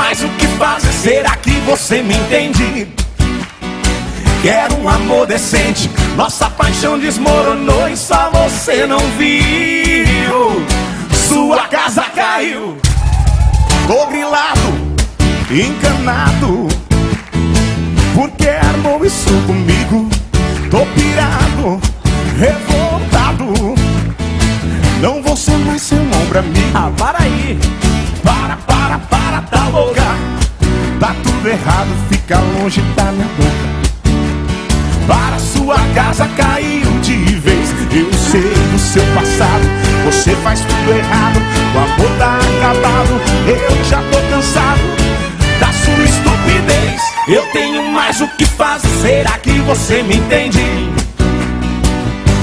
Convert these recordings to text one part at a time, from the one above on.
mais o que fazer, será que você me entende? Quero um amor decente, nossa paixão desmoronou e só você não viu. Sua casa caiu. Tô grilado, encanado, porque armou isso comigo. Tô pirado, revoltado, não vou ser mais seu ombro amigo. Ah, para aí. Para, tá louca. Tá tudo errado, fica longe da minha boca. Para, sua casa caiu de vez. Eu sei do seu passado, você faz tudo errado. O amor tá acabado, eu já tô cansado da sua estupidez. Eu tenho mais o que fazer, será que você me entende?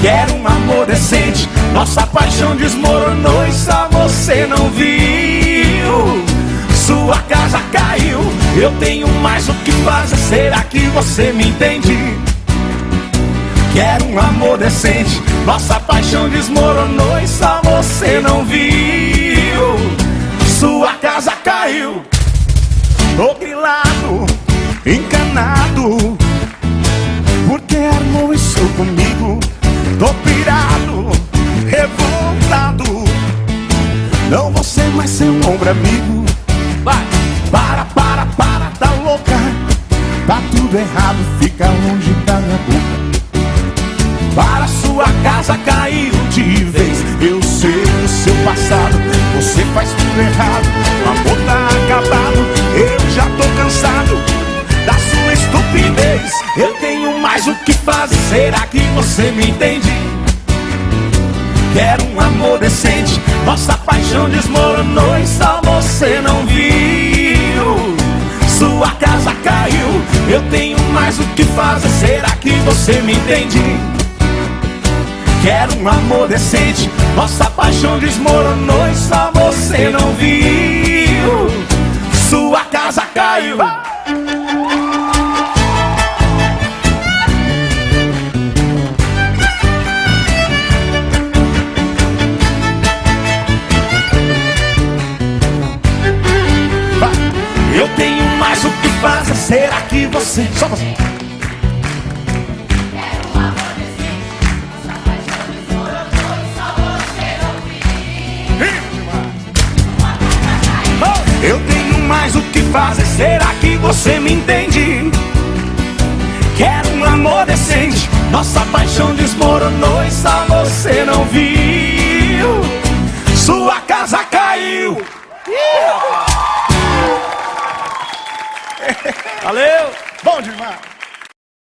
Quero um amor decente, nossa paixão desmoronou e só você não viu. Sua casa caiu, eu tenho mais o que fazer, será que você me entende? Quero um amor decente, nossa paixão desmoronou e só você não viu. Sua casa caiu. Tô grilado, encanado, porque armou isso comigo. Tô pirado, revoltado, não vou ser mais seu ombro amigo. Vai. Para, tá louca. Tá tudo errado, fica longe da minha boca. Para, sua casa caiu de vez. Eu sei do seu passado, você faz tudo errado. O amor tá acabado, eu já tô cansado da sua estupidez. Eu tenho mais o que fazer, será que você me entende? Quero um amor decente, nossa paixão desmoronou e só você não viu. Sua casa caiu, eu tenho mais o que fazer, será que você me entende? Quero um amor decente, nossa paixão desmoronou e só você não viu. Sua casa caiu. Eu tenho mais o que fazer, será que você... Só você. Eu tenho mais o que fazer, será que você me entende? Quero um amor decente, nossa paixão desmoronou e só você não viu. Sua casa caiu. Valeu. Bom demais.